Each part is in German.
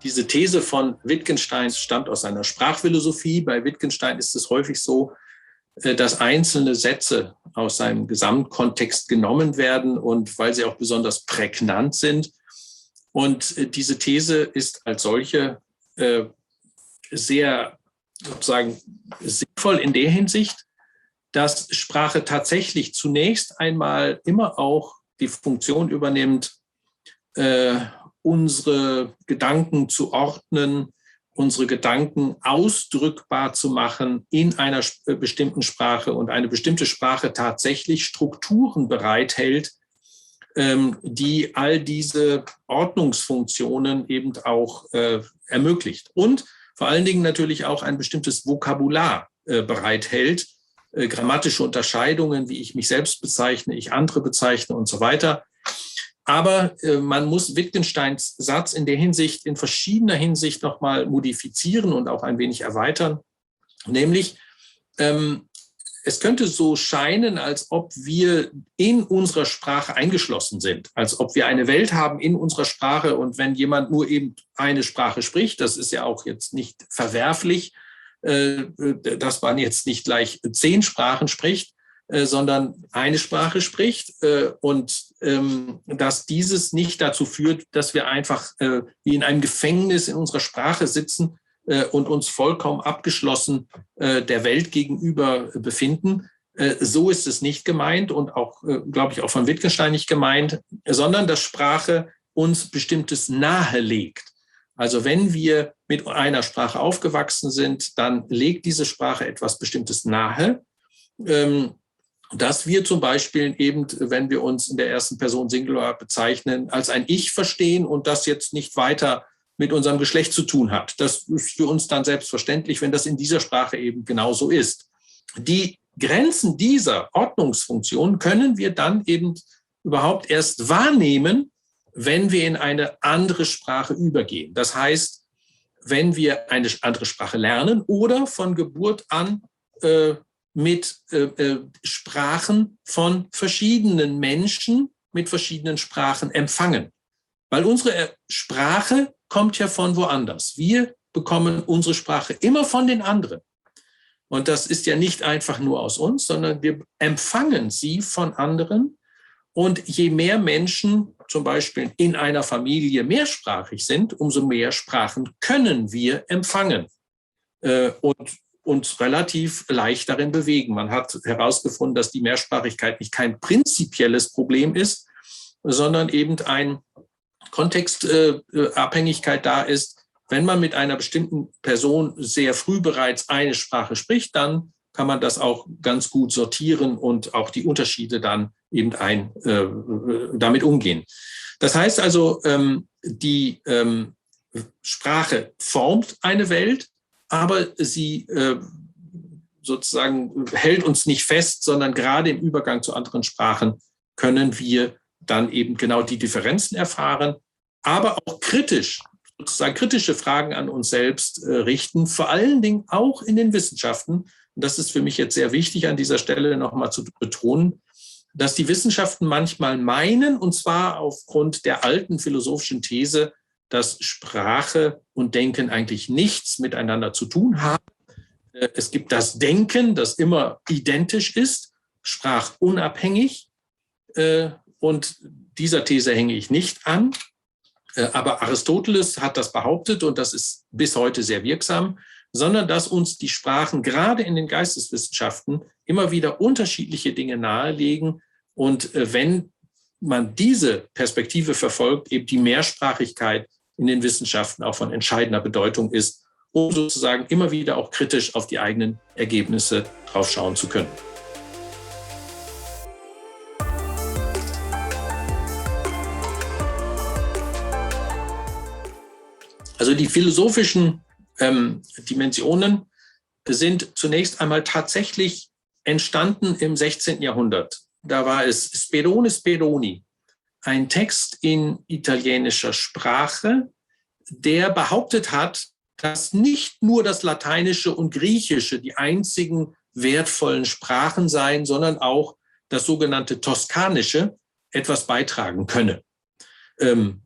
Diese These von Wittgenstein stammt aus seiner Sprachphilosophie. Bei Wittgenstein ist es häufig so, dass einzelne Sätze aus seinem Gesamtkontext genommen werden und weil sie auch besonders prägnant sind. Und diese These ist als solche sehr sozusagen sinnvoll in der Hinsicht, dass Sprache tatsächlich zunächst einmal immer auch die Funktion übernimmt, unsere Gedanken zu ordnen, unsere Gedanken ausdrückbar zu machen in einer bestimmten Sprache und eine bestimmte Sprache tatsächlich Strukturen bereithält, die all diese Ordnungsfunktionen eben auch ermöglicht. Und vor allen Dingen natürlich auch ein bestimmtes Vokabular bereithält, grammatische Unterscheidungen, wie ich mich selbst bezeichne, ich andere bezeichne und so weiter. Aber man muss Wittgensteins Satz in der Hinsicht, in verschiedener Hinsicht nochmal modifizieren und auch ein wenig erweitern. Nämlich, es könnte so scheinen, als ob wir in unserer Sprache eingeschlossen sind, als ob wir eine Welt haben in unserer Sprache. Und wenn jemand nur eben eine Sprache spricht, das ist ja auch jetzt nicht verwerflich, dass man jetzt nicht gleich 10 Sprachen spricht, sondern eine Sprache spricht und dass dieses nicht dazu führt, dass wir einfach wie in einem Gefängnis in unserer Sprache sitzen und uns vollkommen abgeschlossen der Welt gegenüber befinden. So ist es nicht gemeint und auch, glaube ich, auch von Wittgenstein nicht gemeint, sondern dass Sprache uns Bestimmtes nahelegt. Also wenn wir mit einer Sprache aufgewachsen sind, dann legt diese Sprache etwas Bestimmtes nahe, dass wir zum Beispiel eben, wenn wir uns in der ersten Person Singular bezeichnen, als ein Ich verstehen und das jetzt nicht weiter mit unserem Geschlecht zu tun hat. Das ist für uns dann selbstverständlich, wenn das in dieser Sprache eben genauso ist. Die Grenzen dieser Ordnungsfunktion können wir dann eben überhaupt erst wahrnehmen, wenn wir in eine andere Sprache übergehen. Das heißt, wenn wir eine andere Sprache lernen oder von Geburt an mit Sprachen von verschiedenen Menschen mit verschiedenen Sprachen empfangen. Weil unsere Sprache kommt ja von woanders. Wir bekommen unsere Sprache immer von den anderen. Und das ist ja nicht einfach nur aus uns, sondern wir empfangen sie von anderen. Und je mehr Menschen zum Beispiel in einer Familie mehrsprachig sind, umso mehr Sprachen können wir empfangen und uns relativ leicht darin bewegen. Man hat herausgefunden, dass die Mehrsprachigkeit nicht kein prinzipielles Problem ist, sondern eben eine Kontextabhängigkeit da ist. Wenn man mit einer bestimmten Person sehr früh bereits eine Sprache spricht, dann kann man das auch ganz gut sortieren und auch die Unterschiede dann eben damit umgehen. Das heißt also, die Sprache formt eine Welt, aber sie sozusagen hält uns nicht fest, sondern gerade im Übergang zu anderen Sprachen können wir dann eben genau die Differenzen erfahren, aber auch kritisch, sozusagen kritische Fragen an uns selbst richten, vor allen Dingen auch in den Wissenschaften. Und das ist für mich jetzt sehr wichtig an dieser Stelle nochmal zu betonen, dass die Wissenschaften manchmal meinen, und zwar aufgrund der alten philosophischen These, dass Sprache und Denken eigentlich nichts miteinander zu tun haben. Es gibt das Denken, das immer identisch ist, sprachunabhängig. Und dieser These hänge ich nicht an. Aber Aristoteles hat das behauptet und das ist bis heute sehr wirksam, sondern dass uns die Sprachen gerade in den Geisteswissenschaften immer wieder unterschiedliche Dinge nahelegen. Und wenn man diese Perspektive verfolgt, eben die Mehrsprachigkeit in den Wissenschaften auch von entscheidender Bedeutung ist, um sozusagen immer wieder auch kritisch auf die eigenen Ergebnisse draufschauen zu können. Also die philosophischen Dimensionen sind zunächst einmal tatsächlich entstanden im 16. Jahrhundert. Da war es Sperone Speroni, ein Text in italienischer Sprache, der behauptet hat, dass nicht nur das Lateinische und Griechische die einzigen wertvollen Sprachen seien, sondern auch das sogenannte Toskanische etwas beitragen könne.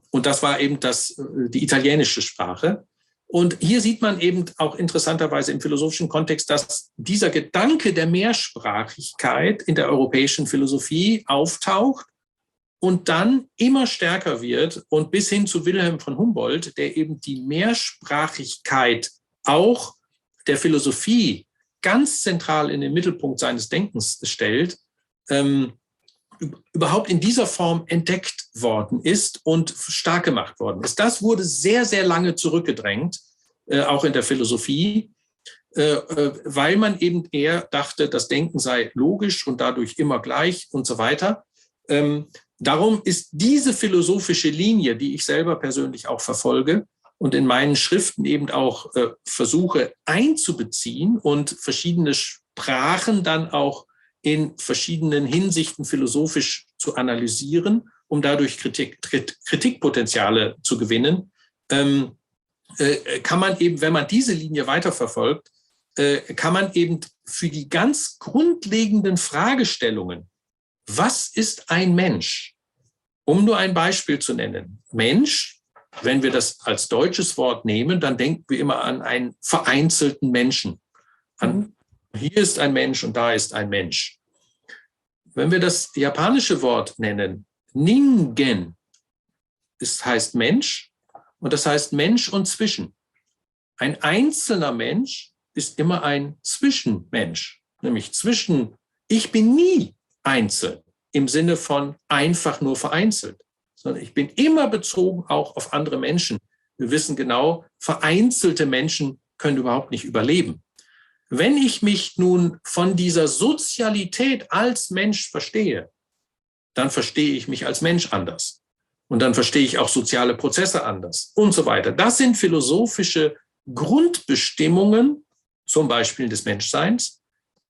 Und das war eben die italienische Sprache. Und hier sieht man eben auch interessanterweise im philosophischen Kontext, dass dieser Gedanke der Mehrsprachigkeit in der europäischen Philosophie auftaucht und dann immer stärker wird und bis hin zu Wilhelm von Humboldt, der eben die Mehrsprachigkeit auch der Philosophie ganz zentral in den Mittelpunkt seines Denkens stellt, überhaupt in dieser Form entdeckt worden ist und stark gemacht worden ist. Das wurde sehr, sehr lange zurückgedrängt, auch in der Philosophie, weil man eben eher dachte, das Denken sei logisch und dadurch immer gleich und so weiter. Darum ist diese philosophische Linie, die ich selber persönlich auch verfolge und in meinen Schriften eben auch versuche einzubeziehen und verschiedene Sprachen dann auch in verschiedenen Hinsichten philosophisch zu analysieren, um dadurch Kritikpotenziale zu gewinnen, kann man eben, wenn man diese Linie weiterverfolgt, kann man eben für die ganz grundlegenden Fragestellungen, was ist ein Mensch? Um nur ein Beispiel zu nennen. Mensch, wenn wir das als deutsches Wort nehmen, dann denken wir immer an einen vereinzelten Menschen. Hier ist ein Mensch und da ist ein Mensch. Wenn wir das japanische Wort nennen, Ningen, das heißt Mensch und das heißt Mensch und Zwischen. Ein einzelner Mensch ist immer ein Zwischenmensch, nämlich ich bin nie einzeln im Sinne von einfach nur vereinzelt, sondern ich bin immer bezogen auch auf andere Menschen. Wir wissen genau, vereinzelte Menschen können überhaupt nicht überleben. Wenn ich mich nun von dieser Sozialität als Mensch verstehe, dann verstehe ich mich als Mensch anders. Und dann verstehe ich auch soziale Prozesse anders und so weiter. Das sind philosophische Grundbestimmungen, zum Beispiel des Menschseins,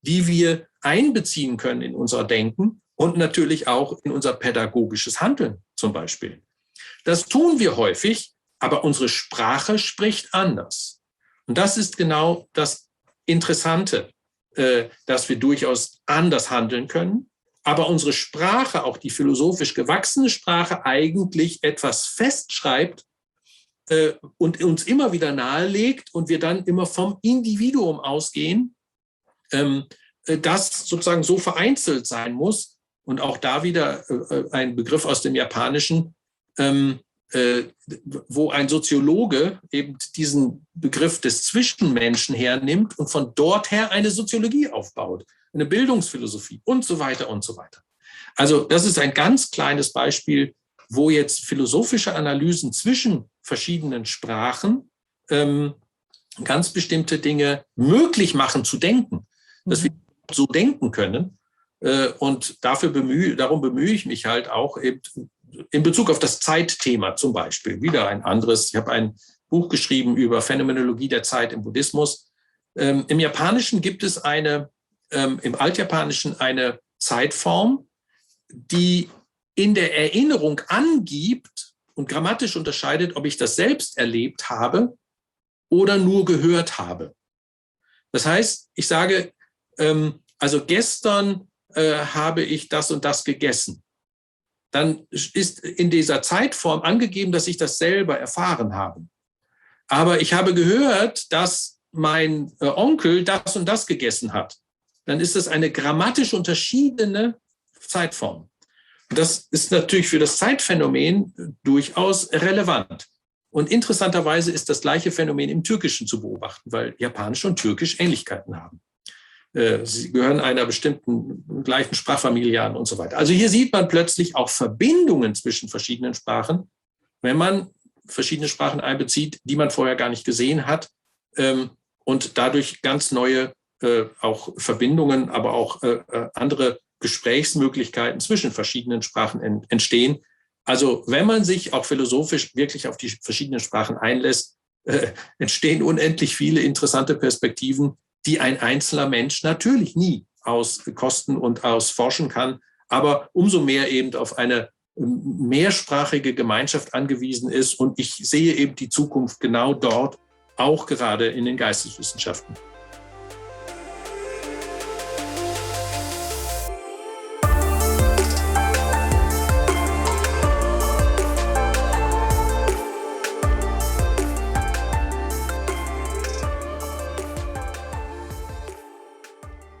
die wir einbeziehen können in unser Denken und natürlich auch in unser pädagogisches Handeln zum Beispiel. Das tun wir häufig, aber unsere Sprache spricht anders. Und das ist genau das Interessante, dass wir durchaus anders handeln können, aber unsere Sprache, auch die philosophisch gewachsene Sprache, eigentlich etwas festschreibt und uns immer wieder nahelegt und wir dann immer vom Individuum ausgehen, das sozusagen so vereinzelt sein muss. Und auch da wieder ein Begriff aus dem Japanischen, wo ein Soziologe eben diesen Begriff des Zwischenmenschen hernimmt und von dort her eine Soziologie aufbaut, eine Bildungsphilosophie und so weiter und so weiter. Also das ist ein ganz kleines Beispiel, wo jetzt philosophische Analysen zwischen verschiedenen Sprachen ganz bestimmte Dinge möglich machen zu denken, dass wir so denken können. Und darum bemühe ich mich halt auch eben in Bezug auf das Zeitthema zum Beispiel. Wieder ein anderes. Ich habe ein Buch geschrieben über Phänomenologie der Zeit im Buddhismus. Im Japanischen gibt es im Altjapanischen eine Zeitform, die in der Erinnerung angibt und grammatisch unterscheidet, ob ich das selbst erlebt habe oder nur gehört habe. Das heißt, ich sage, also gestern habe ich das und das gegessen. Dann ist in dieser Zeitform angegeben, dass ich das selber erfahren habe. Aber ich habe gehört, dass mein Onkel das und das gegessen hat. Dann ist das eine grammatisch unterschiedene Zeitform. Das ist natürlich für das Zeitphänomen durchaus relevant. Und interessanterweise ist das gleiche Phänomen im Türkischen zu beobachten, weil Japanisch und Türkisch Ähnlichkeiten haben. Sie gehören einer bestimmten gleichen Sprachfamilie an und so weiter. Also hier sieht man plötzlich auch Verbindungen zwischen verschiedenen Sprachen, wenn man verschiedene Sprachen einbezieht, die man vorher gar nicht gesehen hat und dadurch ganz neue auch Verbindungen, aber auch andere Gesprächsmöglichkeiten zwischen verschiedenen Sprachen entstehen. Also wenn man sich auch philosophisch wirklich auf die verschiedenen Sprachen einlässt, entstehen unendlich viele interessante Perspektiven, die ein einzelner Mensch natürlich nie auskosten und ausforschen kann, aber umso mehr eben auf eine mehrsprachige Gemeinschaft angewiesen ist. Und ich sehe eben die Zukunft genau dort, auch gerade in den Geisteswissenschaften.